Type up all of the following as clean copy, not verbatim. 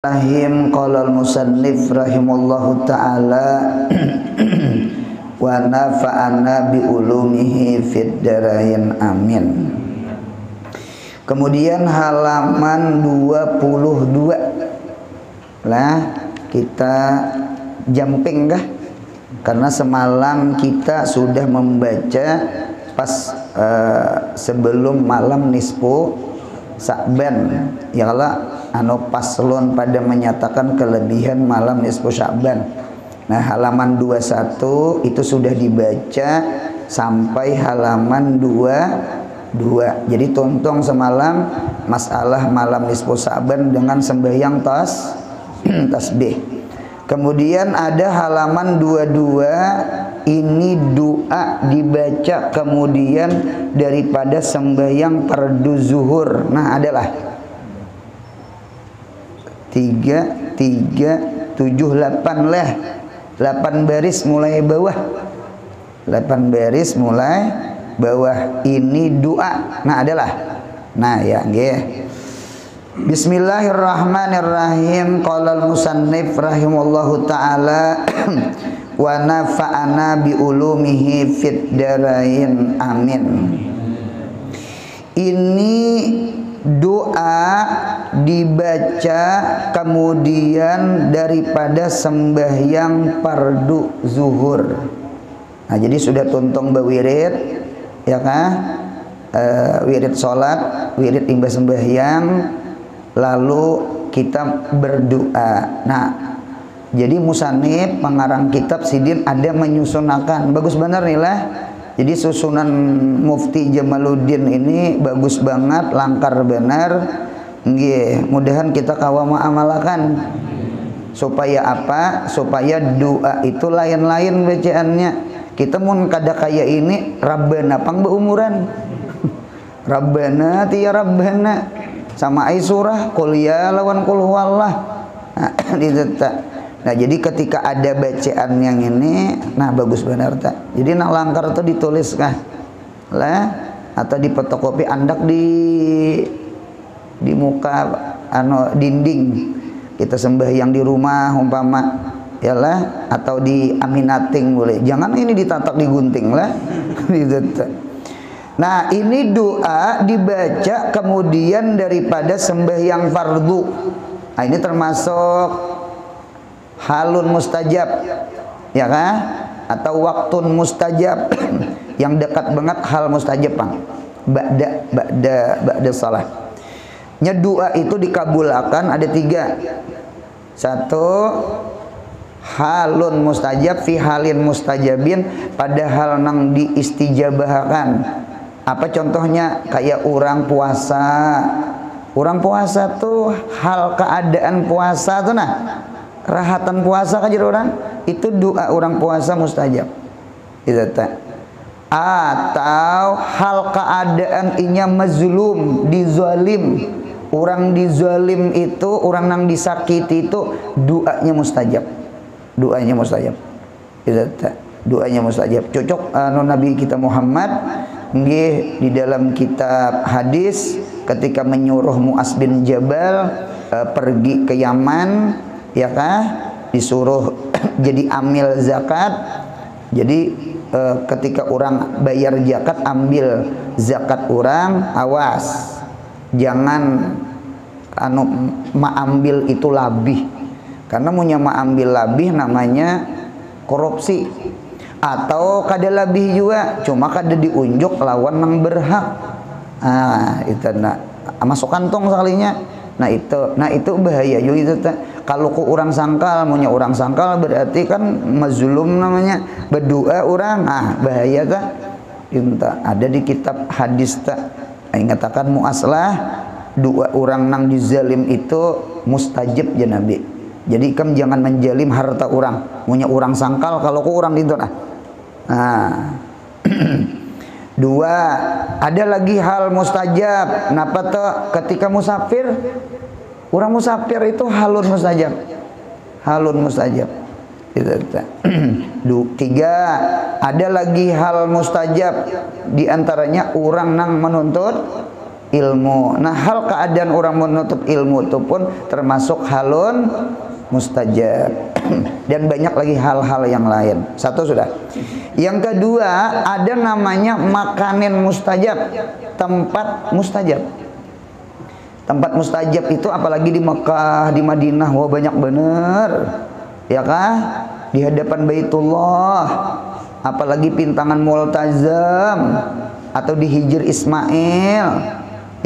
Rahim qala al-musannif rahimallahu ta'ala wa nafa'ana bi ulumihi fid darain amin. Kemudian halaman 22 lah kita jumping kah? Karena semalam kita sudah membaca pas sebelum malam nisfu Sya'ban, ya Allah paslon pada menyatakan kelebihan malam nisfu Sya'ban. Nah, halaman 21 itu sudah dibaca sampai halaman 22. Jadi tontong semalam masalah malam nisfu Sya'ban dengan sembahyang tasbih. Kemudian ada halaman 22, ini doa dibaca kemudian daripada sembahyang fardu zuhur. Nah, adalah 3, 7, 8 lah. 8 baris mulai bawah. 8 baris mulai bawah. Ini doa. Nah, adalah. Nah, ya, nggih. Bismillahirrahmanirrahim. Qala al-musannif rahimallahu ta'ala wa nafa'ana bi ulumihi fid darain amin. Ini doa dibaca kemudian daripada sembahyang fardu zuhur. Nah, jadi sudah tuntong bawirid, ya kan? Wirid salat, wirid imbas sembahyang, lalu kita berdoa. Nah, jadi musannif pengarang kitab Sidin ada menyusunakan, bagus benar nih lah. Jadi susunan Mufti Jamaluddin ini bagus banget, langkar benar. Nggih, mudahan kita kawama amalakan. Supaya apa? Supaya doa itu lain-lain bacaannya. Kita mun kada kaya ini Rabbana pang beumuran. Rabbana tiya Rabbana sama ai surah qul ya lawan qul huwallah. Nah, jadi ketika ada bacaan yang ini, nah bagus benar tak. Jadi nak langkar itu ditulis kah? Lah atau di fotokopi andak di muka dinding. Kita sembahyang di rumah umpama ya lah, atau di aminating boleh. Jangan ini ditatak digunting lah. Nah, ini doa dibaca kemudian daripada sembahyang fardu. Nah, ini termasuk halun mustajab, ya kan? Atau waktun mustajab yang dekat banget hal mustajab bang. Ba'da salah. Nya doa itu dikabulkan ada 3. 1 halun mustajab fi halin mustajabin, pada hal nang diistijabahkan. Apa contohnya? Kayak orang puasa. Orang puasa tuh hal keadaan puasa tuh nah. Rahatan puasa kajar orang itu doa orang puasa mustajab. Itu tak. Atau hal keadaan inya mazlum, dizalim. Orang dizalim itu, orang nang disakiti itu doanya mustajab. Doanya mustajab. Itu tak. Doanya mustajab. Cocok Nabi kita Muhammad nggih di dalam kitab hadis ketika menyuruh Mu'az bin Jabal pergi ke Yaman, ya kah, disuruh jadi amil zakat. Jadi ketika orang bayar zakat, ambil zakat orang, awas jangan ambil itu labih, karena punya ambil labih namanya korupsi. Atau kada labih juga, cuma kada diunjuk lawan nang berhak. Itu nak masuk kantong sekalinya. Nah itu bahaya juga itu tak. Kalau ku orang sangkal, punya orang sangkal berarti kan mazlum namanya, berdoa orang. Bahaya tak. Inta ada di kitab hadis tak. Ingatakan muaslah doa orang nang dizalim itu mustajab ya Nabi. Jadi kamu jangan menjalim harta orang. Punya orang sangkal kalau ku orang itu nah. 2, ada lagi hal mustajab. Napa tuh? Ketika musafir, orang musafir itu halun mustajab. Halun mustajab. 3, ada lagi hal mustajab, di antaranya orang nang menuntut ilmu. Nah, hal keadaan orang menuntut ilmu itu pun termasuk halun mustajab. Dan banyak lagi hal-hal yang lain. Satu sudah. Yang kedua, ada namanya makanin mustajab, tempat mustajab. Tempat mustajab itu apalagi di Mekah, di Madinah, wah banyak bener. Ya kah? Di hadapan Baitullah, apalagi pintangan Multazam atau di Hijr Ismail.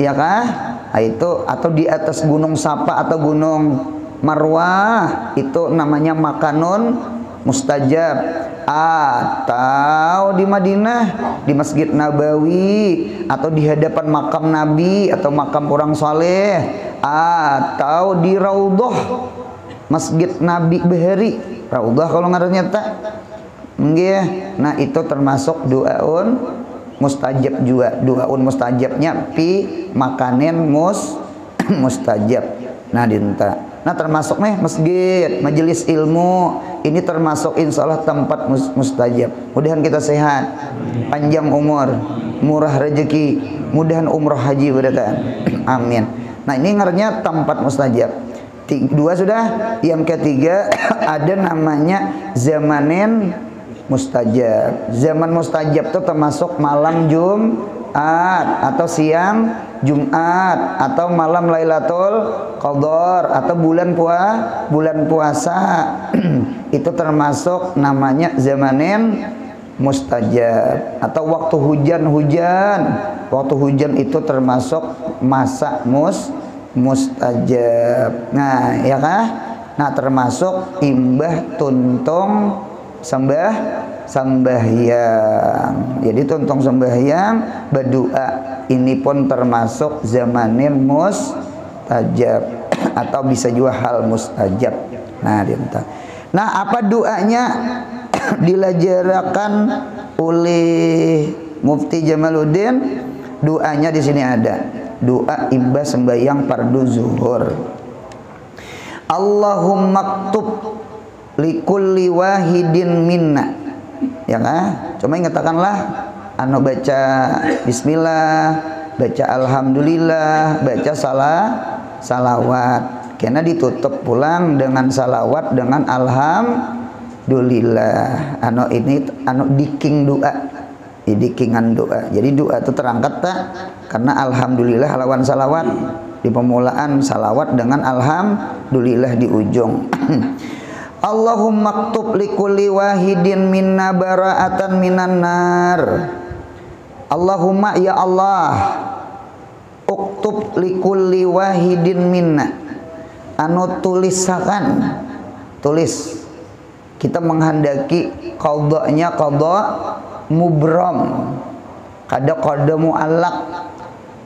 Ya kah? Nah, itu atau di atas Gunung Safa atau Gunung Marwah, itu namanya makanun mustajab. Atau di Madinah, di Masjid Nabawi, atau di hadapan makam Nabi atau makam orang saleh, atau di Raudhah Masjid Nabi Bahari, Raudhah kalau ngarannya tak. Nggih. Nah, itu termasuk doaun mustajab juga. Doaun mustajabnya pi makanin mustajab. Nah, dinta. Nah, termasuk nih masjid, majelis ilmu, ini termasuk insya Allah tempat mustajab. Mudahan kita sehat, panjang umur, murah rezeki, mudahan umroh haji berdatang. Amin. Nah, ini ngarnya tempat mustajab. Dua sudah. Yang ketiga ada namanya zamanin mustajab. Zaman mustajab itu termasuk malam Jumat atau siang Jumat atau malam Lailatul Qadar atau bulan puasa. Itu termasuk namanya zamanin mustajab. Atau waktu hujan. Waktu hujan itu termasuk masa mustajab. Nah, ya kah? Nah, termasuk imbah tuntung sembahyang. Jadi tuntung sembahyang, berdoa, ini pun termasuk zamanin mustajab atau bisa juga hal mustajab. Nah, nah, apa doanya dilajarakan oleh Mufti Jamaluddin? Doanya di sini ada. Doa imbas sembahyang fardu zuhur. Allahumma ktub likulli wahidin minna. Ya kan? Cuma ingatkanlah anu baca bismillah, baca alhamdulillah, baca salawat. Karena ditutup pulang dengan salawat dengan alhamdulillah. Anu ini anu diking doa. Dikingan doa. Jadi doa itu terangkat tak? Karena alhamdulillah lawan salawat. Di pemulaan salawat dengan alhamdulillah di ujung. Allahumma ktub likulli wahidin minna bara'atan minan nar. Allahumma ya Allah, uktub likulli wahidin minna. Anu tulisakan, tulis. Kita menghendaki qadanya qada mubram. Kada qada mu'allaq.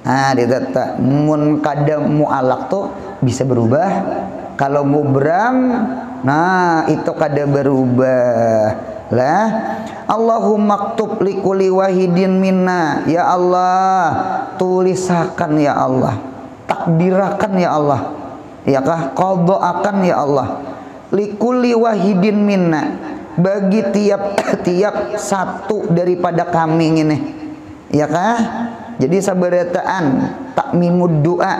Nah, ditata mun kada mu'allaq tuh bisa berubah. Kalau mubram, nah itu kada berubah lah. Allahumma ktub likulli wahidin minna. Ya Allah, tulisakan ya Allah, takdirakan ya Allah, ya kah, qadaakan ya Allah, likulli wahidin minna, bagi tiap satu daripada kami ini, ya kah. Jadi sabarataan takmimud doa.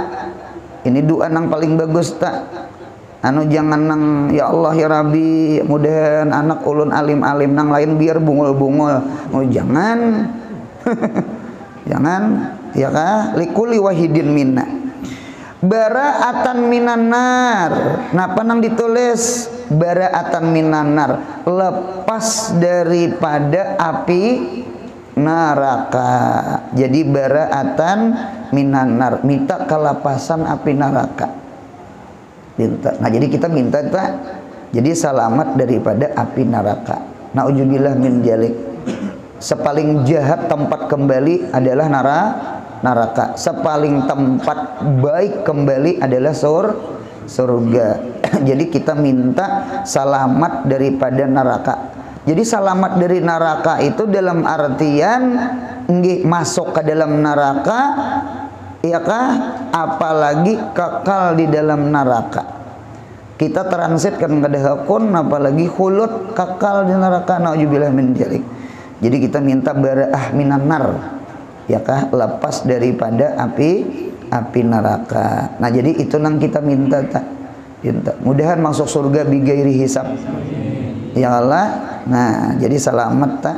Ini doa nang paling bagus tak. Anu jangan nang ya Allah ya Rabbi mudahan anak ulun alim-alim, nang lain biar bungul-bungul. Oh jangan. Jangan, ya kah? Likulli wahidin minna. Bara'atan minan nar. Napa nang ditulis bara'atan minan nar? Lepas daripada api neraka. Jadi bara'atan minan nar, minta kelepasan api neraka. Nah, jadi kita minta tak, jadi selamat daripada api neraka. Nauzubillah min dzalik. Sepaling jahat tempat kembali adalah neraka. Sepaling tempat baik kembali adalah surga. Jadi kita minta selamat daripada neraka. Jadi selamat dari neraka itu dalam artian nggih masuk ke dalam neraka, ya kah? Apalagi kekal di dalam neraka. Kita transit kan kadahakun, apalagi hulut kekal di neraka. Nauzubillah min dzalik. Jadi kita minta bara'ah minan nar. ya kah, lepas daripada api neraka. Nah jadi itu nang kita minta tak, mudahan masuk surga bigairi hisab ya Allah. Nah jadi selamat tak.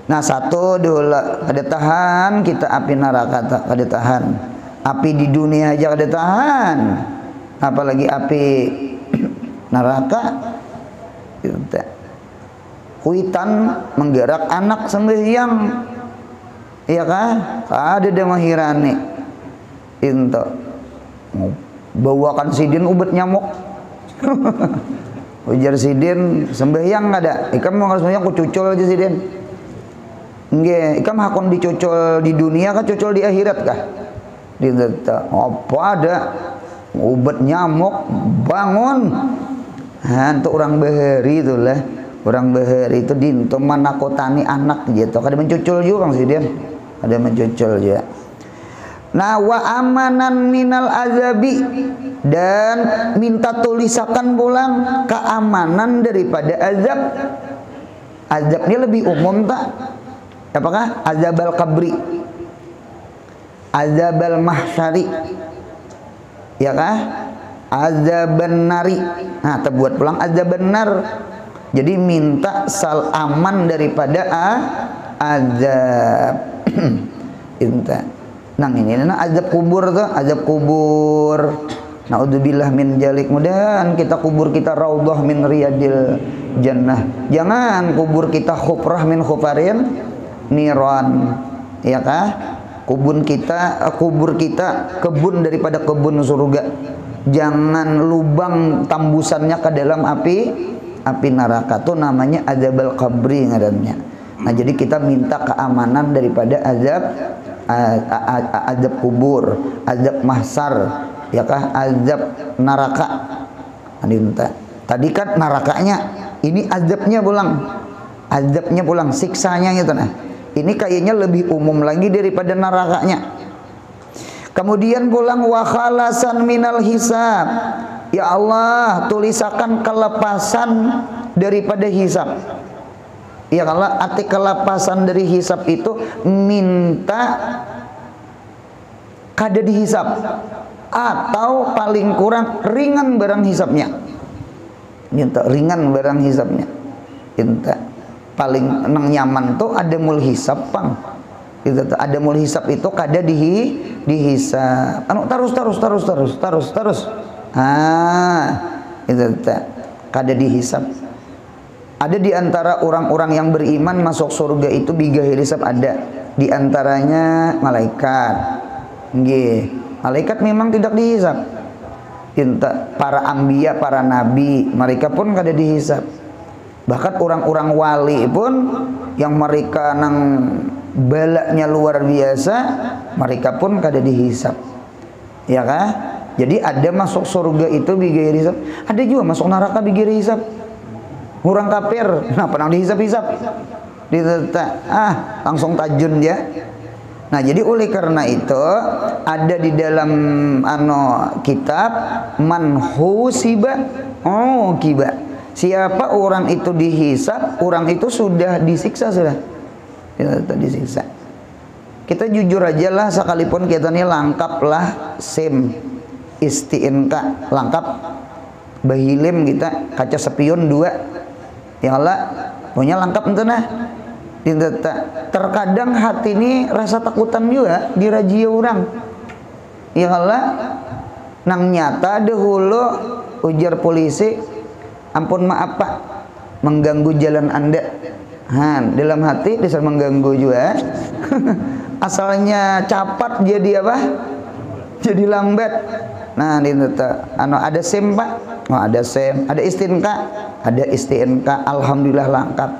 Nah satu dulu kada tahan kita api neraka tak, kada tahan. Api di dunia aja kada tahan, apalagi api neraka. Kuitan menggerak anak sembahyang, iya kah? Ada demahirani, itu bawakan sidin ubat nyamuk. Ujar sidin sembahyang ada, ikam mau sembahyang ku cucul aja sidin. Nggih, ikam hakon dicucul di dunia kah, cucul di akhirat kah? Apa ada ubat nyamuk bangun. Untuk orang beheri itulah, orang beheri itu dinto menakutani anak gitu. Kada mencucul juga sih dia, ada mencucul juga. Nah wa amanan minal azabi, dan minta tulisakan pulang keamanan daripada azab. Azabnya lebih umum tak? Apakah azab al-qabri, azab al-mahsyari, ya kah? Azab nari. Nah, terbuat pulang azab benar. Jadi minta sal aman daripada azab. Inta. Nang ini nah azab kubur tuh, azab kubur. Naudzubillah min jalik. Mudahan kita kubur kita raudhah min riyadil jannah. Jangan kubur kita khufrah min khufarin niran. Ya kah? Kubur kita kebun daripada kebun surga. Jangan lubang tambusannya ke dalam api neraka, tuh namanya azabul qabri ngarannya. Nah jadi kita minta keamanan daripada azab kubur, azab mahsar, ya kah, azab neraka. Minta. Tadi kan nerakanya, ini azabnya pulang, siksanya gitu nah. Ini kayaknya lebih umum lagi daripada nerakanya. Kemudian pulang wa khalasan minal hisab. Ya Allah, tulisakan kelepasan daripada hisab. Ya Allah, arti kelepasan dari hisab itu minta kada dihisab, atau paling kurang ringan barang hisabnya. Minta ringan barang hisabnya. Minta paling nang nyaman tuh ada mul hisab pang. Itu ada mul hisab itu kada dihisab. Terus. Itu kada dihisab. Ada di antara orang-orang yang beriman masuk surga itu bigairi hisab, ada di antaranya malaikat. Nggih, malaikat memang tidak dihisab. Para anbiya, para nabi, mereka pun kada dihisab. Bahkan orang-orang wali pun yang mereka nang balaknya luar biasa, mereka pun kada dihisab. Ya kah? Jadi ada masuk surga itu bigairi hisab, ada juga masuk neraka bigairi hisab. Orang kafir, nah pernah dihisab-hisab. Langsung tajun dia. Nah, jadi oleh karena itu ada di dalam kitab manhusiba kiba. Siapa orang itu dihisab, orang itu sudah disiksa sudah. Disiksa. Kita jujur aja lah, sekalipun kita ini lengkap lah SIM, isti'inka lengkap, bahilim kita, kaca spion 2. Ya Allah, punya lengkap ente nah. Terkadang hati ini rasa takutan juga dirajia orang. Ya Allah, nang nyata dahulu ujar polisi, ampun maaf Pak, mengganggu jalan Anda. Dalam hati bisa mengganggu juga. Asalnya capat jadi apa? Jadi lambat. Nah, ada SIM Pak. Oh, ada SIM, ada istinka, alhamdulillah lengkap.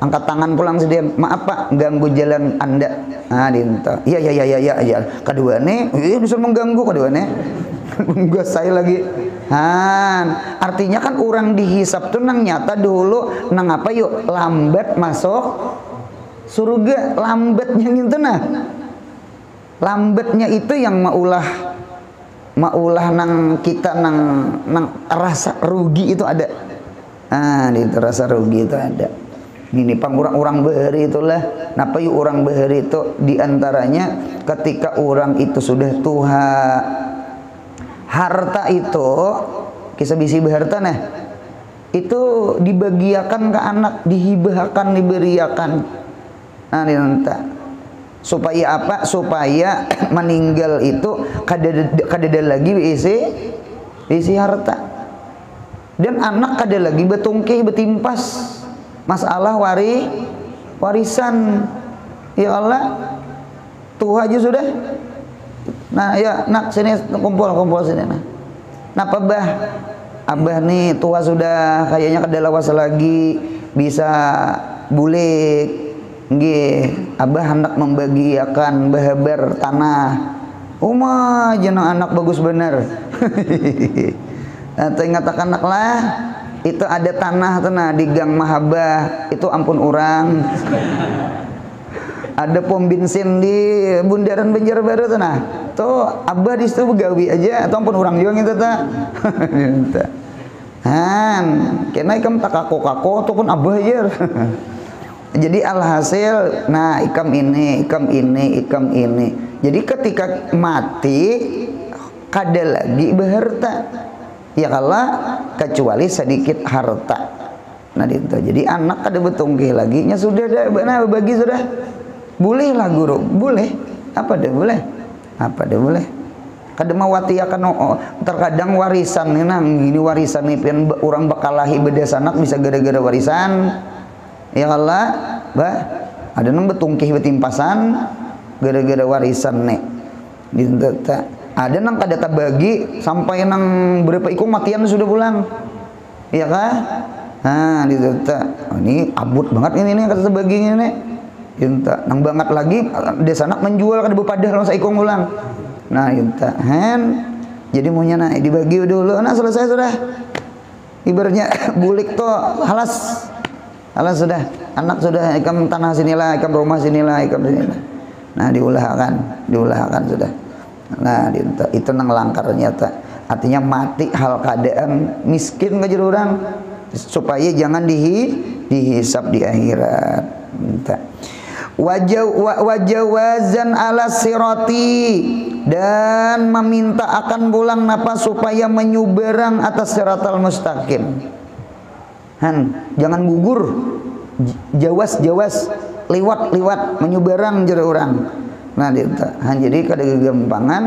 Angkat tangan pulang sedih. Maaf Pak, ganggu jalan Anda. Dinta. Iya. Kedua nih, bisa mengganggu kedua nih. Enggak saya lagi. Artinya kan orang dihisab tuh nang nyata dulu nang apa yuk lambat masuk surga, lambatnya gitu nah. Lambatnya itu yang maulah nang kita nang rasa rugi itu ada. Itu rasa rugi itu ada. Ini pang orang-orang beheri itulah. Napa yuk orang beheri itu diantaranya ketika orang itu sudah tua, harta itu kisah bisi berharta nah itu dibagiakan ke anak, dihibahkan, diberiakan. Nah nanti supaya apa? Supaya meninggal itu kadada lagi isi harta. Dan anak kada lagi betungkih betimpas masalah warisan. Ya Allah, tua aja sudah. Nah ya nak sini kumpul sini nah. Napa bah? Abah nih tua sudah, kayaknya kada lawas lagi bisa bulik. Nggih, abah hendak membagiakan bahabar tanah. Uma jeneng anak bagus bener. Nah, ingat anak lah, itu ada tanah tanah di Gang Mahabah, itu ampun orang. Ada pom bensin di Bundaran Banjarbaru tanah. Tuh abah di situ begawi aja, atau ampun orang juga gitu ta. Han, kena ikam tak kako tuh pun abah aja. Jadi alhasil, nah ikam ini. Jadi ketika mati kada lagi berharta. Ya kalah kecuali sedikit harta. Nah itu. Jadi anak kada betungkih lagi, nya sudah dah, nah bagi sudah. Boleh lah guru, boleh. Apa dah boleh? Apa dah boleh? Kada mawati akan terkadang warisan nih nang ini warisan nih pian orang bakalahi beda sanak bisa gara-gara warisan. Ya Allah, bah ada nang betungkih betimpasan gara-gara warisan nih. Dinta ada nang kada tabagi sampai nang berapa iku matian sudah pulang. Iya kah? Nah, dinta. Oh, ini abut banget ini kata tabagi ini. Dinta nang banget lagi desa anak menjual kada bepadah masa ikung pulang. Nah, dinta hen jadi maunya nah dibagi dulu. Nah, selesai sudah. Ibaratnya bulik tuh halas. Halas sudah. Anak sudah ikam tanah sinilah, ikam rumah sinilah, ikam sinilah. Nah, diulahkan sudah. Nah, itu nang langkar nyata. Artinya mati hal keadaan miskin ke orang supaya jangan dihisap di akhirat. Wajawazan ala sirati, dan meminta akan pulang napa supaya menyuberang atas siratal mustaqim. Jangan gugur. Jawas liwat menyuberang jero orang. Nah jadi kada gegampangan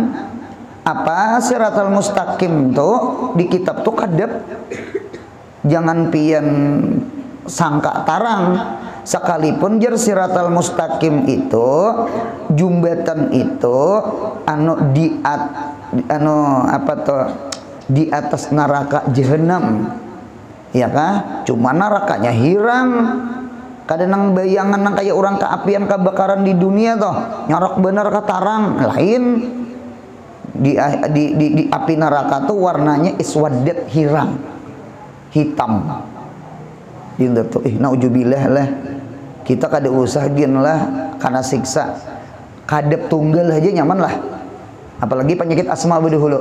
apa siratal mustaqim tuh di kitab tuh kadep jangan pian sangka tarang sekalipun jer siratal mustaqim itu jumbatan itu di atas neraka jahanam. Ya kah? Cuma nerakanya hirang. Kadang bayangan nang kayak orang keapian kebakaran di dunia toh nyorok bener ke tarang lain di api neraka tuh warnanya iswadat hitam itu tuh naujubillah lah kita kada usah gin lah karena siksa kadep tunggal aja nyaman lah apalagi penyakit asma bedahulu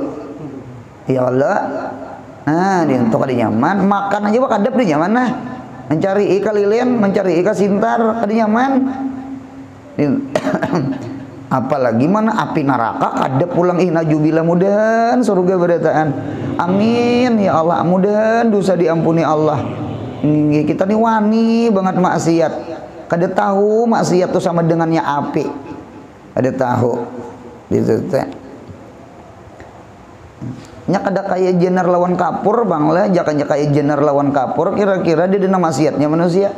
ya Allah. Nah dia tuh kada nyaman makan aja wah kadep dia nyaman lah mencari ikan lilian, mencari ikan sintar, kada nyaman. Apalagi mana api neraka kada pulang najubillah mudahan surga berataan. Amin ya Allah, mudahan dosa diampuni Allah. Kita nih wani banget maksiat. Kada tahu maksiat itu sama dengannya api. Kada tahu. Gitu teh. Nya kada kayak jenar lawan kapur bang lah jakanya kayak jenar lawan kapur kira-kira dia dina maksiatnya manusia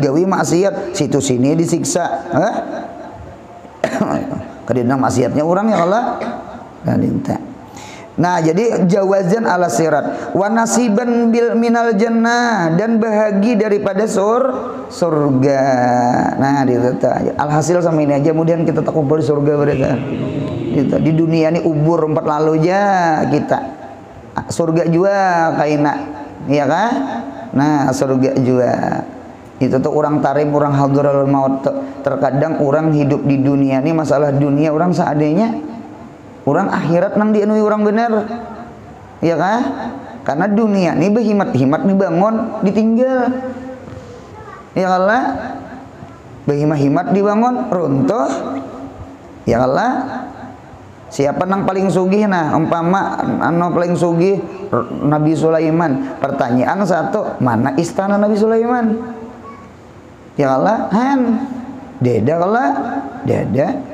gawi maksiat situ sini disiksa kadina maksiatnya orang ya Allah. Nah jadi jawazan ala sirat wa nasiban bil minal jannah, dan bahagi daripada surga. Nah alhasil sama ini aja kemudian kita tak kumpul di surga berada. Di dunia ini ubur 4 lalu aja kita surga juga kaina iya kan. Nah surga juga itu tuh orang tarim orang hadrul maut. Terkadang orang hidup di dunia ini masalah dunia orang seadanya orang akhirat nang dienui orang bener iya kan. Karena dunia ini berhimat-himat nih bangun ditinggal. Ya Allah, berhimat-himat dibangun runtuh. Ya Allah, siapa nang paling sugih? Nah, umpama anu paling sugih Nabi Sulaiman. Pertanyaan satu, mana istana Nabi Sulaiman? Ya Allah, deda Allah, deda.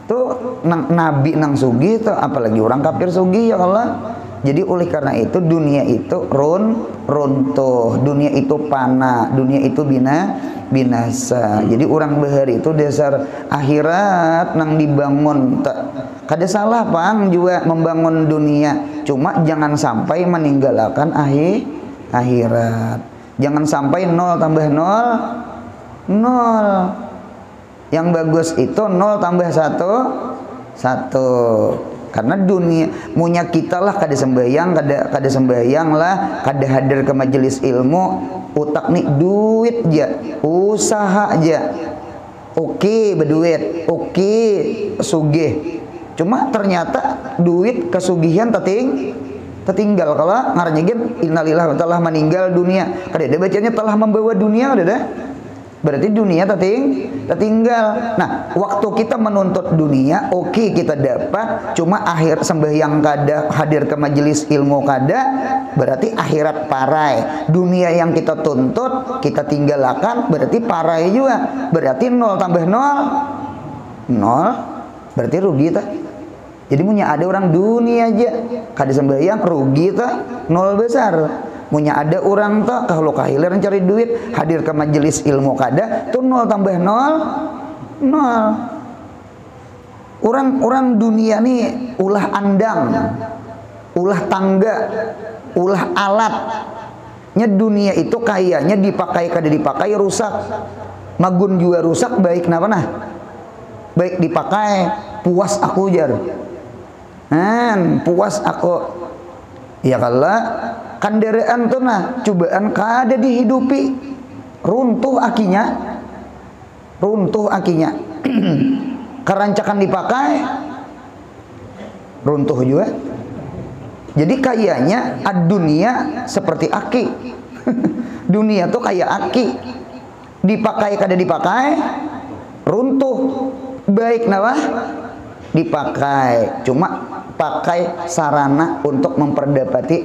Tuh nabi nang sugih tuh, apalagi orang kafir sugih ya Allah. Jadi oleh karena itu dunia itu runtuh, dunia itu panah, dunia itu binasa. Jadi orang bahari itu dasar akhirat nang dibangun. Kada salah pang juga membangun dunia, cuma jangan sampai meninggalkan akhirat. Jangan sampai 0 tambah 0 0. Yang bagus itu 0 tambah 1 1. Karena dunia munya kita lah kada sembahyang, kada sembahyang lah, kada hadir ke majelis ilmu, utak nih duit aja, usaha aja. Oke, berduit, oke, sugih. Cuma ternyata duit kesugihan tertinggal. Kalau ngarnyegin innalillahi telah meninggal dunia. Kada ada bacanya telah membawa dunia, kada ada. Berarti dunia tertinggal. Nah, waktu kita menuntut dunia, oke, kita dapat, cuma akhir sembahyang kada, hadir ke majelis ilmu kada, berarti akhirat parai. Dunia yang kita tuntut, kita tinggalkan, berarti parai juga. Berarti 0 tambah 0 berarti rugi ta. Jadi punya ada orang dunia aja kada sembahyang rugi ta, 0 besar. Punya ada orang tak kalau kahilir cari duit hadir ke majelis ilmu kada tuh 0 tambah 0 orang dunia nih ulah andang, ulah tangga, ulah alatnya. Dunia itu kayaknya dipakai kada dipakai rusak, magun juga rusak. Baik kenapa nah baik dipakai puas aku jar puas aku ya kalau kendaraan tuh nah cobaan kada dihidupi runtuh akinya kerancakan dipakai runtuh juga. Jadi kayaknya dunia seperti aki dunia tuh kayak aki, dipakai kada dipakai runtuh. Baik kenapa dipakai, cuma pakai sarana untuk memperdapati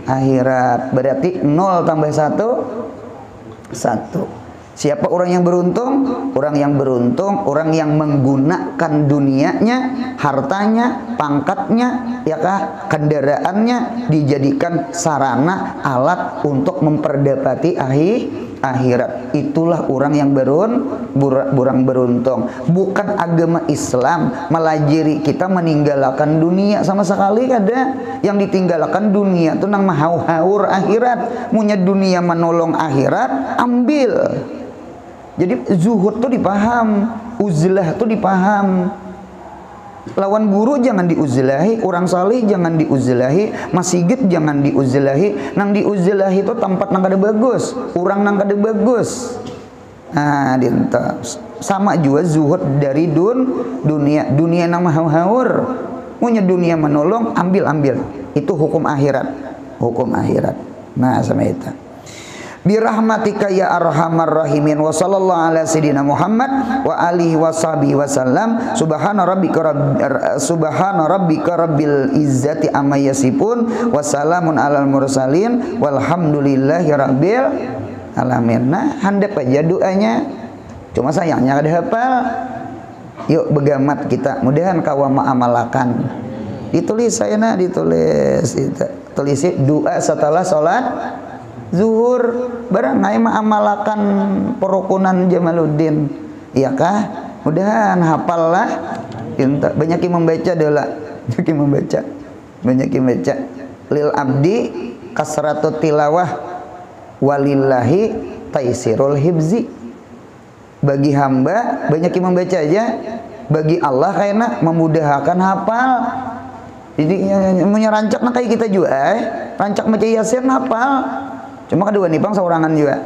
akhirat. Berarti 0 tambah 1 1. Siapa orang yang beruntung? Orang yang beruntung, orang yang menggunakan dunianya, hartanya, pangkatnya, ya kah, kendaraannya dijadikan sarana alat untuk memperdapati akhirat. Itulah orang yang beruntung. Bukan agama Islam melajari kita meninggalkan dunia sama sekali kada. Yang ditinggalkan dunia itu nang mahau-haur akhirat. Munya dunia menolong akhirat, ambil. Jadi zuhud tuh dipaham, uzlah tuh dipaham. Lawan guru jangan diuzlahi, orang salih jangan diuzlahi, masjid jangan diuzlahi. Nang diuzlahi itu tempat nang kada bagus, orang nang kada bagus. Nah, dinta sama juga zuhud dari dunia nang mahau-haur. Punya dunia menolong, ambil. Itu hukum akhirat. Nah, sama itu. Birahmatika ya arhamar rahimin wa sallallahu ala sayyidina Muhammad wa alihi wa sahbihi wasallam. Subhana rabbika rabbil izzati amma yasifun wa salamun alal mursalin walhamdulillahi rabbil alamin. Nah, handap aja doanya. Cuma sayangnya kada hafal. Yuk begamat kita, mudahan kawa ma'amalakan. Ditulis saya ditulis itu. Tulis doa setelah salat zuhur, barang ngai ma'amalakan perukunan Jamaluddin, iya kah? Mudahan hafal lah. Banyak yang membaca adalah banyak yang membaca. Lil abdi kasratu tilawah walillahi taisirul hibzi. Bagi hamba banyak yang membaca aja, bagi Allah kayaknya memudahkan hafal. Jadi punya rancak kayak kita juga rancak baca Yasin hafal. Cuma kedua nih bang saurangan juga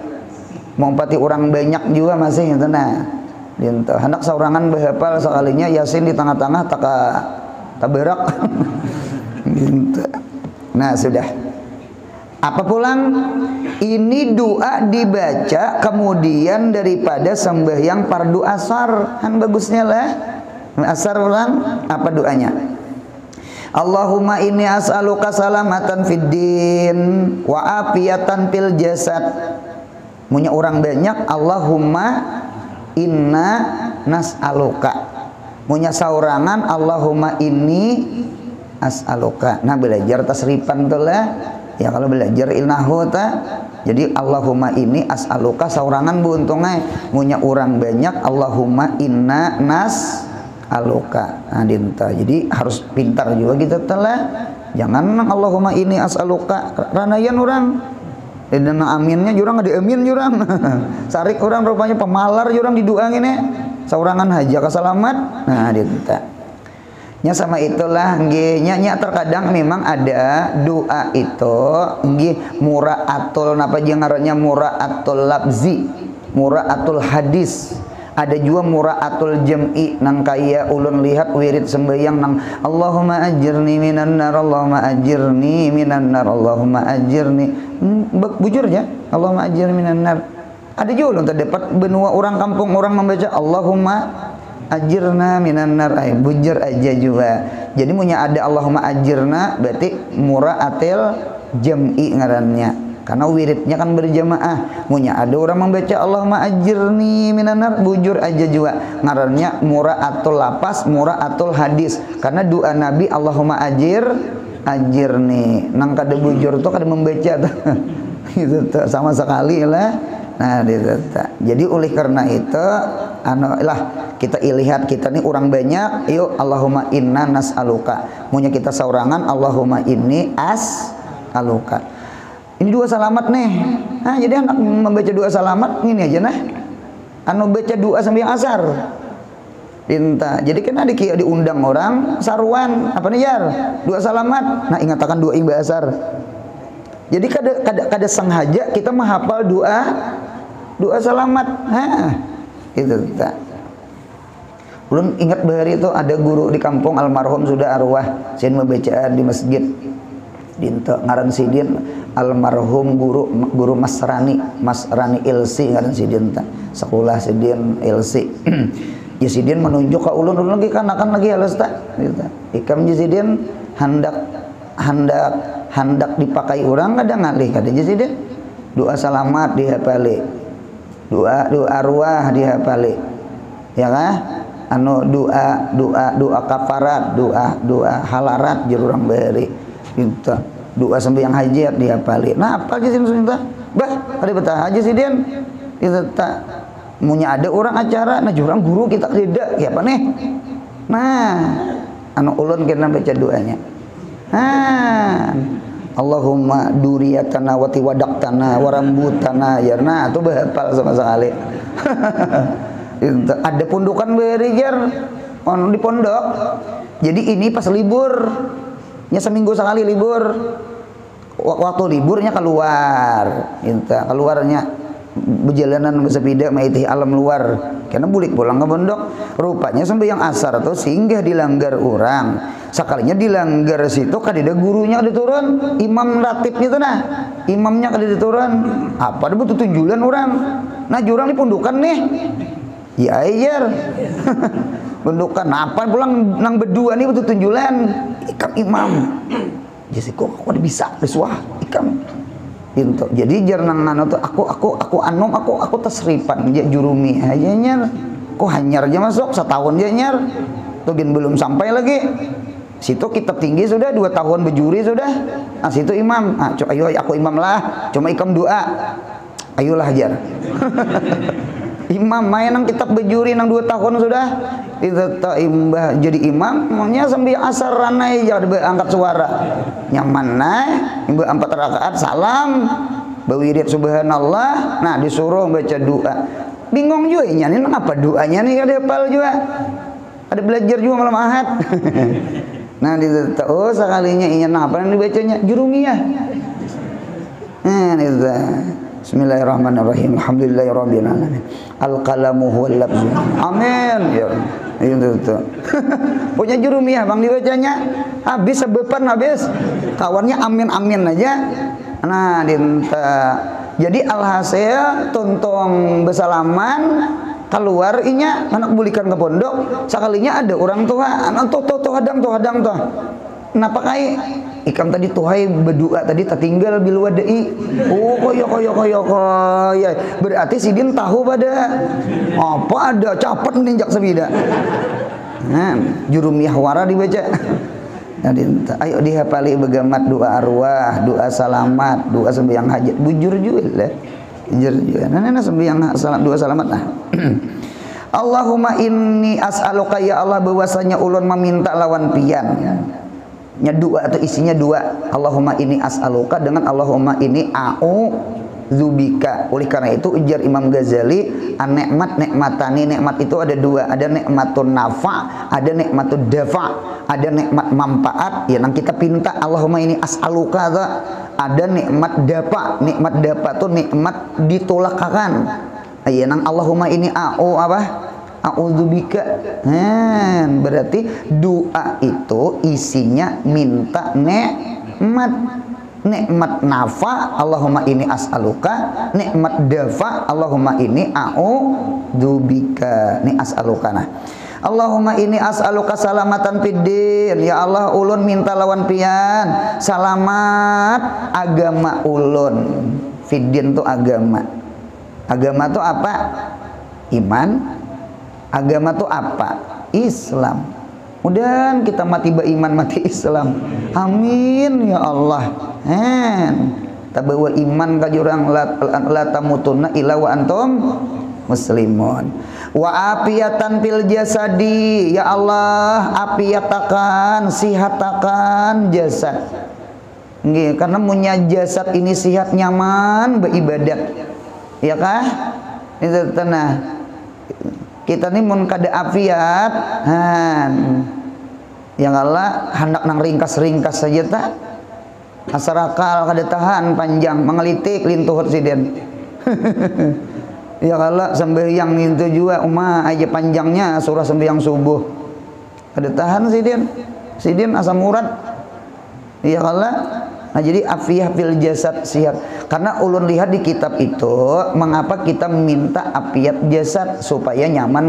mau pati orang banyak juga masih gitu. Nah dinta hendak saurangan berhafal sekalinya Yasin di tengah-tengah tak berak. Nah sudah. Apa pulang? Ini doa dibaca kemudian daripada sembahyang fardu asar. Kan bagusnya lah. Asar pulang, apa doanya? Allahumma inni as'aluka salamatan fid din wa afiyatan fil jasad. Punya orang banyak, Allahumma inna nas'aluka. Punya saurangan, Allahumma inni as'aluka. Nah belajar tasrifan tuh lah. Ya kalau belajar ilnahu ta. Jadi Allahumma inni as'aluka saurangan buntungnya. Punya orang banyak, Allahumma inna nas'aluka. Nah dinta. Jadi harus pintar juga kita telah. Jangan Allahumma inni as'aluka ranayan orang. Dan aminnya jurang ada amin jurang. Sarik orang rupanya pemalar jurang di doa ini. Saurangan haja kasalamat. Nah dinta. Nya sama itulah nggih nya terkadang memang ada doa itu nggih muraatul napa jeung ngarannya muraatul labzi, muraatul hadis. Ada juga muraatul jam'i nang kaya ulun lihat wirid sembahyang nang Allahumma ajirni minan nar, Allahumma ajirni minan nar, Allahumma ajirni. Bujur ya, Allahumma ajirni minan nar. Ada juga ulun terdapat benua orang kampung orang membaca Allahumma ajirna minan nar, bujur aja juga. Jadi punya ada Allahumma ajirna berarti muraatil jam'i ngarannya. Karena wiridnya kan berjamaah. Punya ada orang membaca Allahumma ajirni minan nar, bujur aja juga. Ngarannya muraatul lapas, muraatul hadis. Karena doa Nabi Allahumma ajirni. Nang kada bujur tuh kada membaca tuh. Gitu tuh sama sekali lah. Nah, jadi oleh karena itu kita lihat kita nih orang banyak, yuk Allahumma inna nas'aluka. Punya kita saurangan Allahumma inni as'aluka. Ini dua salamat nih. Nah, jadi anak membaca dua salamat ini aja nah. Anu baca dua sambil asar. Tinta. Jadi kan ada kia diundang orang saruan apa nih jar? Dua salamat. Nah, ingatakan dua imba asar. Jadi kada sengaja kita menghafal doa salamat. Hah. Itu tak. Belum ingat bahari itu ada guru di kampung almarhum sudah arwah, sin membacaan di masjid. Dinta ngaran sidin almarhum guru Mas Rani Ilsi ngaran sidin ta. Sekolah sidin Ilsi. Ya sidin menunjuk ke ulun lagi kanakan lagi halus tak. Gitu. Ikam sidin hendak dipakai orang ada ngalih kada sidin. Doa salamat dihafali. Doa arwah dihafali. Ya kah? Anu doa kafarat, doa halarat jurang bari. Minta doa sembahyang hajat dihafali. Nah, apa aja sih minta? Bah, ada betah aja sih Din. Itu tak munya ada orang acara, nah jurang guru kita tidak, ya apa nih? Nah, anu ulun kena baca doanya. Nah, Allahumma duriyatana wa tiwadaqtana wa rambutana ya. Nah, itu bahapal sama sekali. Ada pondokan berijar di pondok. Jadi ini pas libur. Nya seminggu sekali libur. Waktu liburnya keluar. Keluarnya berjalanan bersepeda maiti alam luar. Karena bulik pulang ke pondok. Rupanya sembahyang asar tuh singgah dilanggar orang. Sekalinya dilanggar situ kadida gurunya kada turun, imam ratibnya tuh nah. Imamnya kada turun. Apa ada butuh tunjulan orang. Nah, jurang di pondokan nih. Ya ajar. Bendukan apa pulang nang berdua nih butuh tunjulan ikam imam. Jadi kok ada bisa bersuah ikam. Gitu. Jadi jarang nano tuh aku anom aku tasrifan dia jurumi aja nyer. Kok hanyar aja masuk setahun aja nyer. Tuh belum sampai lagi. Situ kitab tinggi sudah 2 tahun berjuri sudah. Nah situ imam. Ah, ayo aku imam lah. Cuma ikam doa. Ayolah ajar. Imam main nang kitab bejuri nang 2 tahun sudah itu imbah jadi imam maunya sambil asar ranai ya angkat suara nyaman naik imbah 4 rakaat salam bawirid subhanallah. Nah disuruh baca doa bingung juga ini apa doanya nih ada hafal juga ada belajar juga malam ahad. Nah oh sekalinya ini apa yang dibacanya jurumiyah. Nah itu Bismillahirrahmanirrahim. Alhamdulillahirabbil alamin. Al-qalamu huwal lafzu. Amin. Ya. Itu. Punya jurumiyah Bang dibacanya. Habis sebepan habis. Kawannya amin amin aja. Nah dinta jadi alhasil tuntung besalaman keluar inya anak bulikan ke pondok sekalinya ada orang tua anak tuh hadang tuh kenapa kai ikam tadi tuhai berdua tadi tertinggal bilu wadai koyo berarti sidin tahu pada apa ada capet ninjak sebida nah jurumiyah wara dibaca ayo dihafali begamat doa arwah doa salamat doa sembahyang hajat bujur juga lah nah sembahyang salat doa salamat nah Allahumma inni as'aluka ya Allah bahwasanya ulun meminta lawan pian nya dua atau isinya dua Allahumma inni as'aluka dengan Allahumma inni a'udzubika. Oleh karena itu ujar Imam Ghazali an-nikmat nikmatani nikmat itu ada dua, ada nikmatun nafa, ada nikmatun dafa, ada nikmat manfaat ya nang kita pinta Allahumma inni as'aluka ada nikmat dafa tuh nikmat ditolakakan ya nang Allahumma inni a'udzubika. Berarti doa itu isinya minta nikmat nafa Allahumma inni as'aluka, nikmat dafa Allahumma inni a'udzubika. Ni as'aluka nah. Allahumma inni as'aluka salamatan fiddin. Ya Allah ulun minta lawan pian salamat agama ulun. Fiddin tuh agama. Agama tuh apa? Iman. Agama tuh apa? Islam. Mudah kita mati beriman mati Islam. Amin ya Allah. Tabawa iman ka jurang la tamutunna illa wa antum muslimun. Wa afiatan fil jasadi. Ya Allah, afiatakan, sihatakan jasad. Nggih, karena punya jasad ini sihat nyaman beribadat. Ya kah? Itu tenah. Kita ini mun kada afiat yang Allah hendak nang ringkas-ringkas saja tak masyarakat kada tahan panjang mengelitik lintuh siden ya Allah sembahyang itu juga aja panjangnya surah sembahyang subuh kada tahan siden asam urat ya Allah. Nah jadi afiyah fil jasad sihat. Karena ulun lihat di kitab itu mengapa kita minta afiat jasad supaya nyaman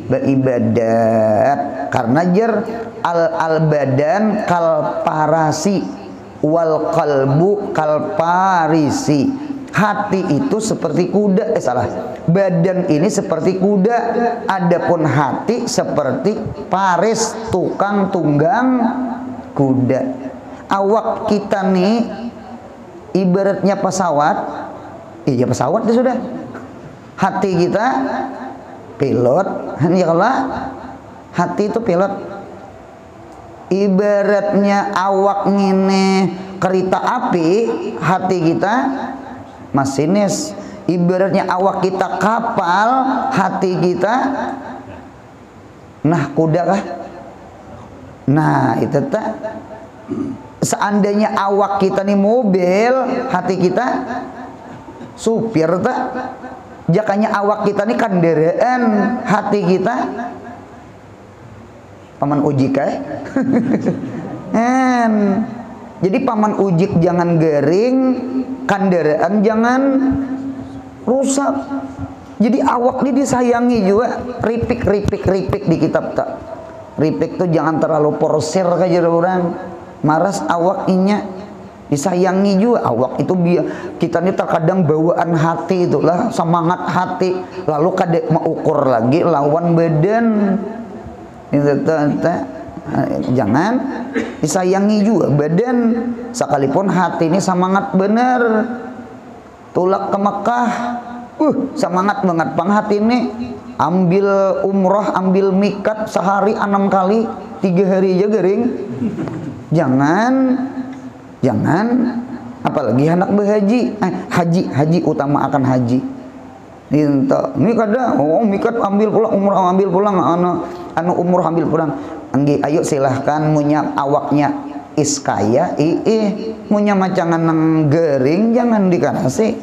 beribadat. Karena al badan kal parasi wal qalbu kal parisi. Hati itu seperti kuda, badan ini seperti kuda, adapun hati seperti paris tukang tunggang kuda. Awak kita nih ibaratnya pesawat, iya pesawat itu sudah. Hati kita pilot, ya Allah, hati itu pilot. Ibaratnya awak ngene kereta api, hati kita masinis. Ibaratnya awak kita kapal, hati kita nah kuda kah? Nah itu tak. Seandainya awak kita nih mobil, hati kita supir tak. Jakanya awak kita nih kendaraan, hati kita paman ujik Jadi paman ujik jangan garing, kendaraan jangan rusak. Jadi awak ini disayangi juga. Ripik di kitab tak. Ripik tuh jangan terlalu porsir kayak orang. Maras awak inya disayangi juga. Awak itu kita ini terkadang bawaan hati itulah semangat hati. Lalu kadek mau ukur lagi lawan badan. Jangan disayangi juga badan. Sekalipun hati ini semangat bener. Tulak ke Mekah. Semangat banget pang hati ini. Ambil umroh, ambil mikat sehari 6 kali, 3 hari aja garing. Jangan apalagi anak berhaji, haji utama akan haji. Ini kada mikat ambil pulang, umroh ambil pulang, anu umroh ambil pulang. Anggi ayo silahkan munya awaknya iskaya, munya macangan nang garing jangan dikasih.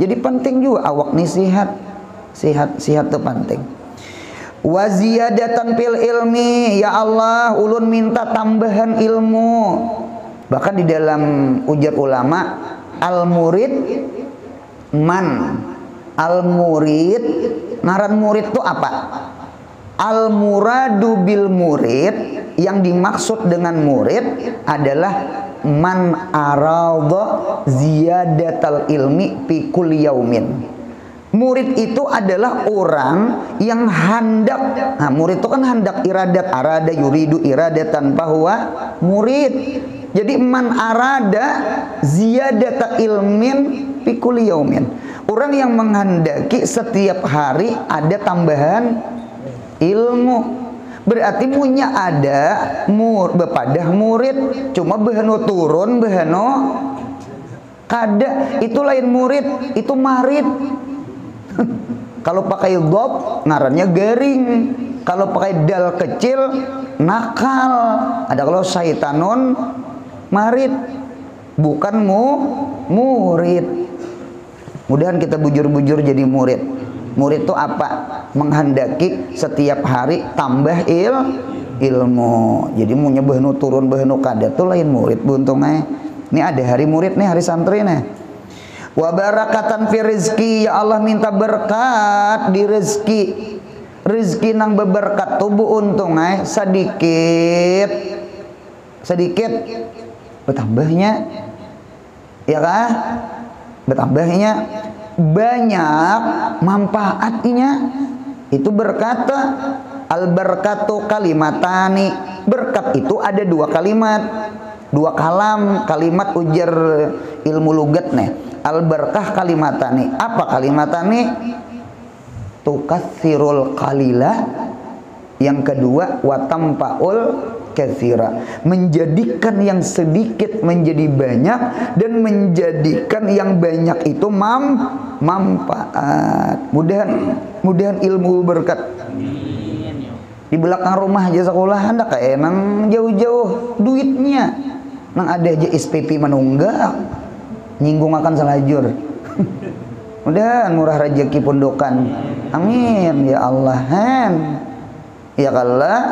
Jadi penting juga awak nih sehat itu penting. Wa ziyadatan fil ilmi. Ya Allah ulun minta tambahan ilmu. Bahkan di dalam ujar ulama al murid man. Al murid, ngaran murid itu apa? Al muradu bil murid, yang dimaksud dengan murid adalah man arada ziyadatal ilmi fi kulli yaumin. Murid itu adalah orang yang hendak, nah murid itu kan hendak, iradat, arada yuridu iradatan bahwa murid. Jadi man arada ziyadata ilmin fi kulli yaumin. Orang yang menghendaki setiap hari ada tambahan ilmu. Berarti punya ada bepadah murid, cuma behano turun, behano kada, itu lain murid, itu marid. Kalau pakai dhob ngarannya garing, kalau pakai dal kecil nakal. Ada kalau syaitanun marid, bukan murid. Mudahan kita bujur-bujur jadi murid. Murid itu apa? Menghendaki setiap hari tambah ilmu. Jadi mau nyebahnu turun bahnu kada tuh lain murid buntungnya. Ini ada hari murid nih, hari santri nih. Wa barakatan fi rizki, ya Allah minta berkat di rezeki. Rezeki nang beberkat tubuh untungnya sedikit bertambahnya, ya kah? Bertambahnya banyak manfaatnya. Itu berkata al barakatu kalimatani. Berkat itu ada dua kalimat, dua kalimat ujar ilmu lugat nih. Al barakah kalimatani. Apa kalimatani? Tukatsirul qalila. Yang kedua watamfaul katsira, menjadikan yang sedikit menjadi banyak dan menjadikan yang banyak itu manfaat. Mudahan ilmu berkat. Di belakang rumah aja sekolah anda kayak nang jauh-jauh duitnya, nang ada aja SPP menunggak, nyinggung akan selajur. Mudahan murah rezeki pondokan. Amin ya Allah. Ya Allah.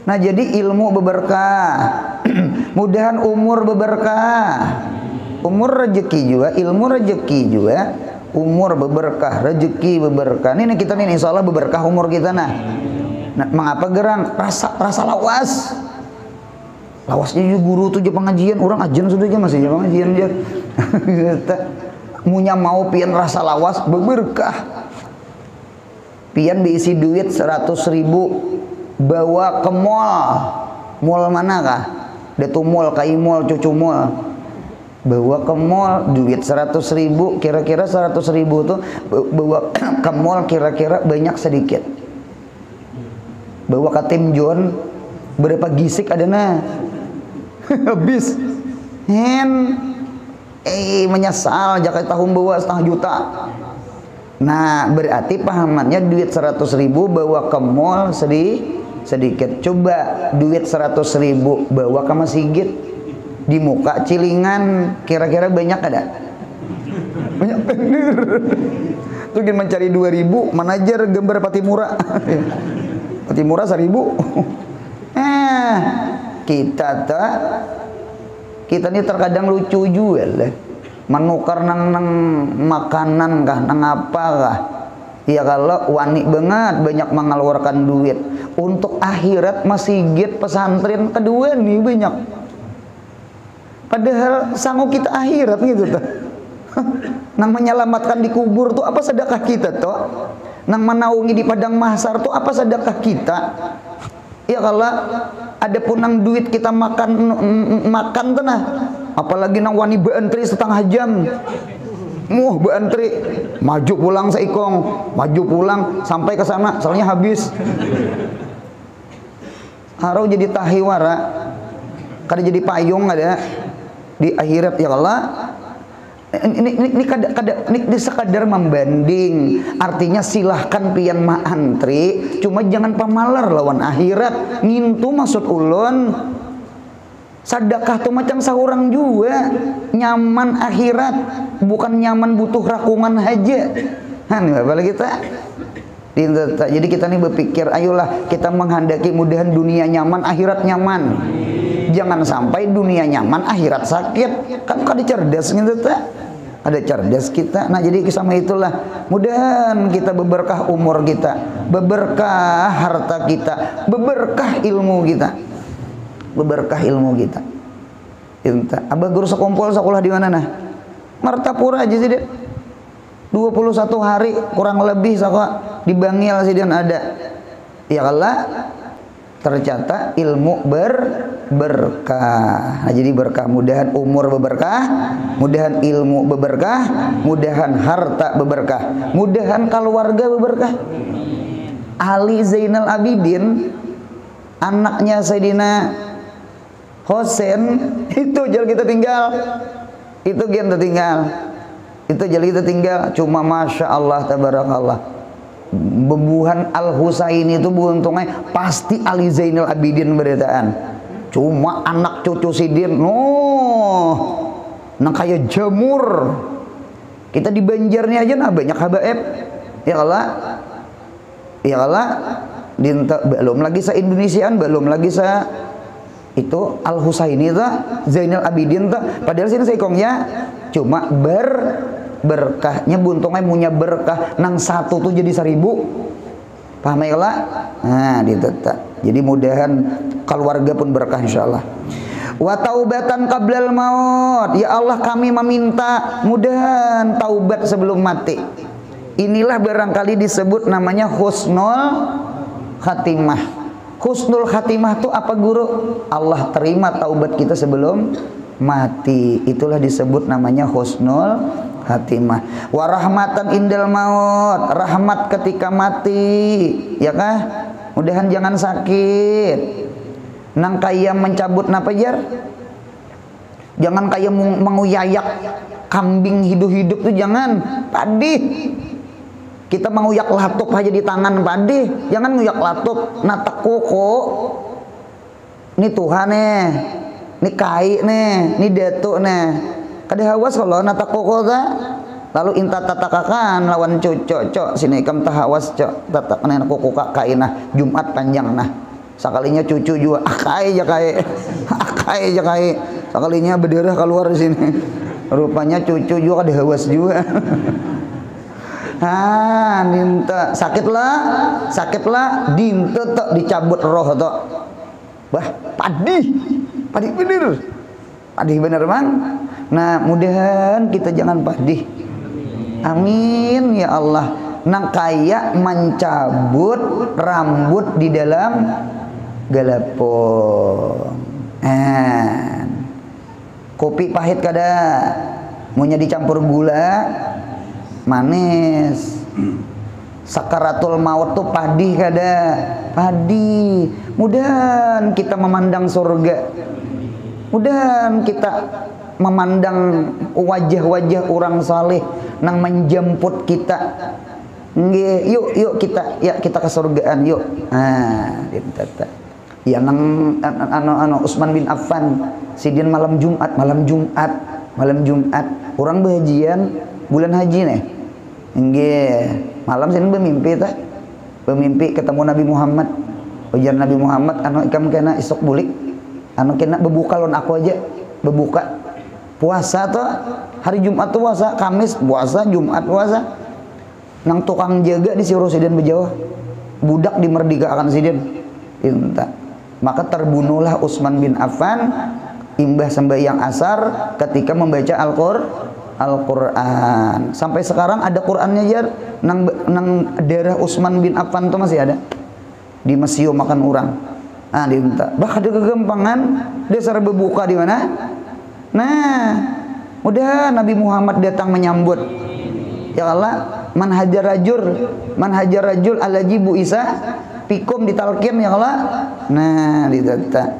Nah jadi ilmu beberkah. Mudahan umur beberkah. Umur rezeki juga, ilmu rezeki juga. Umur beberkah, rezeki beberkah. Ini kita nih insya Allah beberkah umur kita nah. Mengapa gerang? Rasa lawas. Lawasnya juga guru tuh pengajian, orang ajan sudah aja masih pengajian aja. Munya mau pian rasa lawas beberkah. Pian diisi duit 100.000 bawa ke mall mana kah? Detu mall, kai mall, cucu mall. Bawa ke mall duit 100.000, kira-kira 100.000 tuh bawa ke mall kira-kira banyak sedikit. Bawa ke Tim John berapa gisik ada nah? Habis. Menyesal jaket tahun bawa 1,5 juta. Nah berarti pahamannya duit 100.000 bawa ke mall sedikit. Coba duit 100.000 bawa ke masjid di muka cilingan, kira-kira banyak ada? Banyak bener. Tuh ingin mencari 2.000 manajer gambar Patimura. Patimura 1.000. Kita ini terkadang lucu juga lah. Menukar nang makanan kah, nang apa kah? Ya kalau wani banget banyak mengeluarkan duit untuk akhirat masjid pesantren kedua nih banyak. Padahal sanggup kita akhirat gitu tuh. Nang menyelamatkan di kubur tuh apa sedekah kita tuh? Nang menaungi di padang mahsyar tuh apa sedekah kita? Ya kalau ada pun nang duit kita makan tuh nah. Apalagi nang wani beantri setengah jam. Beantri maju pulang seikong, maju pulang sampai ke sana soalnya habis. Harau jadi tahiwara. Kada jadi payung ada di akhirat ya Allah. Ini sekadar membanding. Artinya silahkan pian antri, cuma jangan pamalar lawan akhirat. Ngintu maksud ulun. Sedekah tuh macam seorang juga nyaman akhirat, bukan nyaman butuh rakungan aja. Apalagi kita. Jadi kita nih berpikir, ayolah kita menghendaki mudahan dunia nyaman, akhirat nyaman. jangan sampai dunia nyaman akhirat sakit. Kan ada cerdas gitu tak? Ada cerdas kita. Nah jadi sama itulah, mudahan kita beberkah umur kita, beberkah harta kita, beberkah ilmu kita, beberkah ilmu kita. Inta abah guru sekumpul sekolah di mana nah? Martapura aja sih dia. 21 hari kurang lebih sekolah di Bangil sih dia ada. Ya Allah, tercatat ilmu berkah. Nah, jadi berkah, mudahan umur berberkah, mudahan ilmu berberkah, mudahan harta berberkah, mudahan keluarga berberkah. Ali Zainal Abidin, anaknya Sayyidina Hosen, itu jalan kita tinggal. Itu kita tinggal. Itu jalan kita tinggal. Cuma Masya Allah, tabarakallah. Bebuhan Al-Husaini itu buntungnya pasti Ali Zainal Abidin beritaan. Cuma anak cucu Sidin, nah kayak jamur. Kita di Banjarnya aja nah banyak habaib. Ya Allah, ya Allah, belum lagi se Indonesiaan, belum lagi se itu Al-Husaini tuh, Zainal Abidin tuh. Padahal sini saya kongnya cuma berkahnya buntungnya punya berkah nang satu tuh jadi 1000. Paham ya Allah? Nah ditetak. Jadi mudahan keluarga pun berkah insyaallah. Wa taubatan qablal maut. Ya Allah kami meminta mudahan taubat sebelum mati. Inilah barangkali disebut namanya husnul khatimah. Husnul khatimah itu apa guru? Allah terima taubat kita sebelum mati. Itulah disebut namanya husnul khatimah. Wa rahmatan indal maut, rahmat ketika mati, ya kah? Mudahan jangan sakit. Nang kaya mencabut napa jar? Jangan kaya menguyayak kambing hidup-hidup tuh jangan. Padih. Kita menguyak latup aja di tangan padih. Jangan nguyak latup, natak koko. Ini Tuhan nih. Ini kai nih, ini datuk nih. Kada hawas kalau natak koko ta. Lalu inta tatakakan lawan cocok sini kam tahawas cok tatak nena koko kainah Jumat panjang nah. Sekalinya cucu juga akai aja kai. Sekalinya berdarah keluar di sini. Rupanya cucu juga kada hawas juga. Minta sakitlah dinta tok dicabut roh tok. Wah, padih bener bang. Nah mudahan kita jangan padih. Amin ya Allah. Nang kaya mencabut rambut di dalam galapong. Kopi pahit kada, maunya dicampur gula manis. Sakaratul maut tuh padih kada, padih. Mudahan kita memandang surga. Mudahan kita memandang wajah-wajah orang saleh nang menjemput kita. Nggih, yuk kita ke surgaan yuk. Ditata. Ya nang Utsman bin Affan sidin malam Jumat orang bahagian bulan haji nih. Nggih, malam sini bermimpi ketemu Nabi Muhammad. Ujar Nabi Muhammad ikam kena isok bulik. Kena bebuka lon aku aja bebuka. Puasa tuh hari Jumat tuh puasa, Kamis puasa, Jumat puasa. Nang tukang jaga disuruh sidin berjauh. Budak dimerdekakan sidin. Inta. Maka terbunuhlah Utsman bin Affan imbah sembahyang asar ketika membaca Al-Quran. Sampai sekarang ada Qurannya jar. Nang daerah Utsman bin Affan tuh masih ada. Di museum makan orang. Dinta. Bah ada kegampangan dasar berbuka di mana? Nah, udah Nabi Muhammad datang menyambut. Ya Allah, man hajar rajul ala jibu Isa pikum ditalkin ya Allah. Nah, ditata.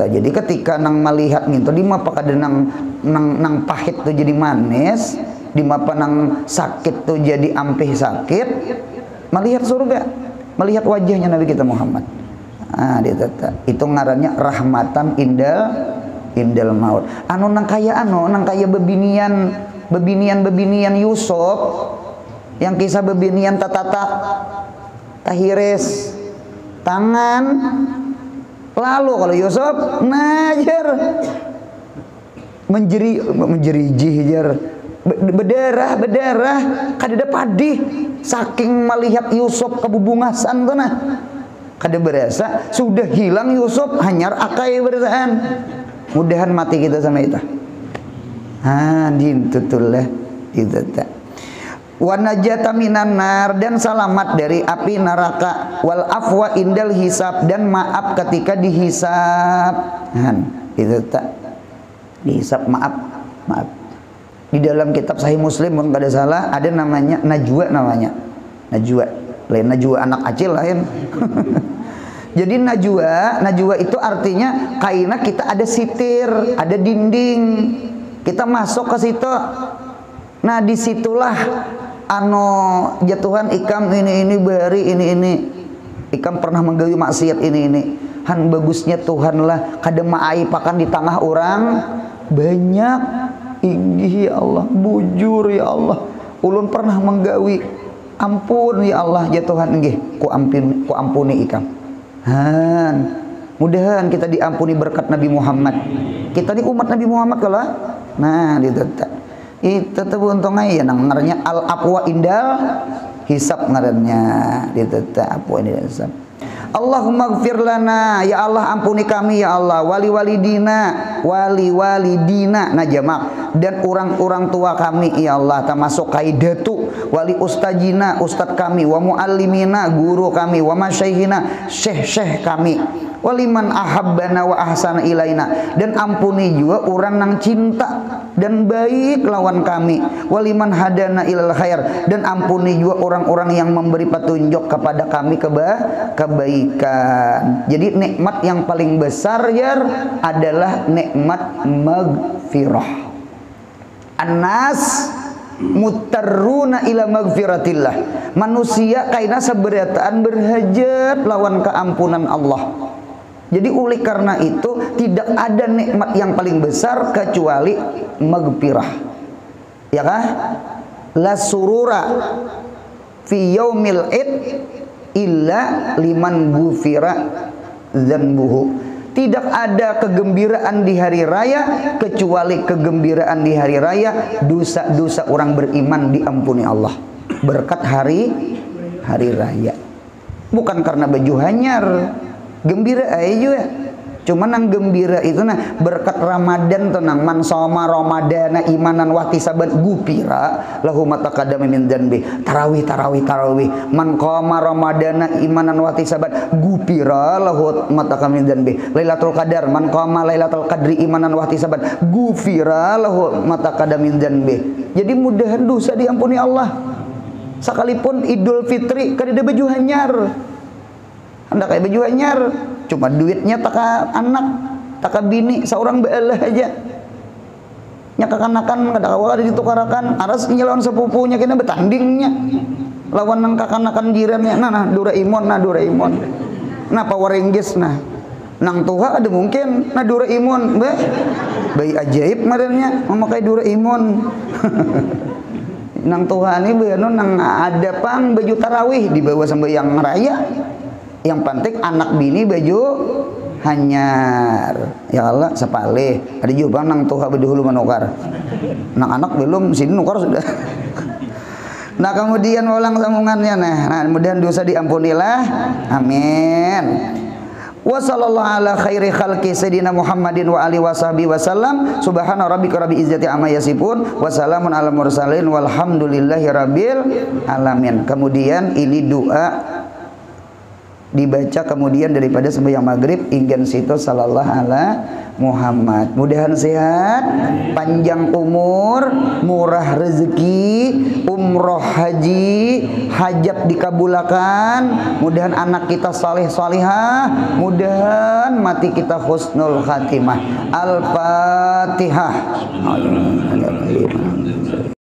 Jadi ketika nang melihat gitu di mapa kada nang pahit tuh jadi manis, di mapa nang sakit tuh jadi ampih sakit, melihat surga, melihat wajahnya Nabi kita Muhammad. Ditata. Itu ngarannya rahmatan indal maut. Nang kaya bebinian Yusuf yang kisah bebinian tatatak tahiris tangan Lalu kalau Yusuf najar menjerijih jar berdarah kadada padih saking melihat Yusuf kebubungasan tuh nah kada berasa sudah hilang Yusuf hanyar akai berasaan mudahan mati kita sama itu dintutullah itu tak wa najata minan nar dan selamat dari api neraka wal afwa indal hisab dan maaf ketika dihisab itu tak dihisab maaf di dalam kitab Sahih Muslim pun kada salah ada namanya najwa lain najwa anak acil lain jadi najwa itu artinya kaina kita ada sitir ada dinding kita masuk ke situ nah disitulah jatuhan ikam ini bari ini ikam pernah menggawi maksiat ini han bagusnya Tuhan lah kada maaipakan di tengah orang banyak inggih ya Allah bujur ya Allah ulun pernah menggawi ampun ya Allah jatuhan inggih ku ampuni ikam mudahan kita diampuni berkat Nabi Muhammad kita di umat Nabi Muhammad kalau nah itu tuh untungnya ya ngaranya al aqwa indal hisab ngarannya itu apa ini hisab Allahumma gfir lana ya Allah ampuni kami ya Allah wali walidina nah jamak dan orang-orang tua kami ya Allah termasuk kaidatu wali ustajina ustad kami wa muallimina guru kami wa masyaihina syekh kami waliman ahabbana wa ahsana ilaina dan ampuni juga orang yang cinta dan baik lawan kami waliman hadana ilal khair dan ampuni juga orang-orang yang memberi petunjuk kepada kami kebaikan. Jadi nikmat yang paling besar adalah nikmat magfirah. An-nas mutarruna ila magfiratillah. Manusia kaina saberataan berhajat lawan keampunan Allah. Jadi oleh karena itu tidak ada nikmat yang paling besar kecuali magfirah. Ya kah? La surura fi yaumil id illa liman gufira dzanbuhu. Tidak ada kegembiraan di hari raya kecuali kegembiraan di hari raya dosa-dosa orang beriman diampuni Allah berkat hari raya. Bukan karena baju hanyar, gembira aja juga. Cuman yang gembira itu nah berkat Ramadan tenang man soma Ramadana imanan wahtisaban gupira lahu mataqaddama min dzanbi. Tarawih man qama Ramadana imanan wahtisaban gupira lahu mataqaddama min dzanbi. Lailatul Qadar man qama Lailatul Qadri imanan wahtisaban gupira lahu mataqaddama min dzanbi. Jadi mudahan dosa diampuni Allah. Sekalipun Idul Fitri kada ada baju hanyar. Anda kayak baju hanyar, cuma duitnya taka anak, taka bini, seorang belah aja. Nyakakanakan kada kawal ada ditukarakan, aras nyelawan sepupunya kena betandingnya. Lawan nang kakanakan jirannya, nah Doraemon. Nah Power Rangers nah. Nang tuha ada mungkin nah Doraemon, bayi ajaib marahnya memakai Doraemon. Nang tuha ini beano nang ada pang baju tarawih dibawa sampai yang raya. Yang penting anak bini baju hanyar ya Allah sepale ada juga nang tuha bedahulu menukar nang anak belum sini nukar sudah. Nah kemudian ulang sambungannya nah kemudian dosa diampunilah amin. Wa sallallahu ala khairi khalqi sayidina Muhammadin wa alihi washabihi wasallam subhana rabbika rabbil izzati amma yasifun wa salamun alal mursalin walhamdulillahi rabbil alamin. Kemudian ini doa dibaca kemudian daripada sembahyang maghrib ingin situ sallallahu ala Muhammad. Mudahan sehat, panjang umur, murah rezeki, umroh haji, hajat dikabulakan. Mudahan anak kita saleh salihah, mudahan mati kita husnul khatimah. Al-Fatihah.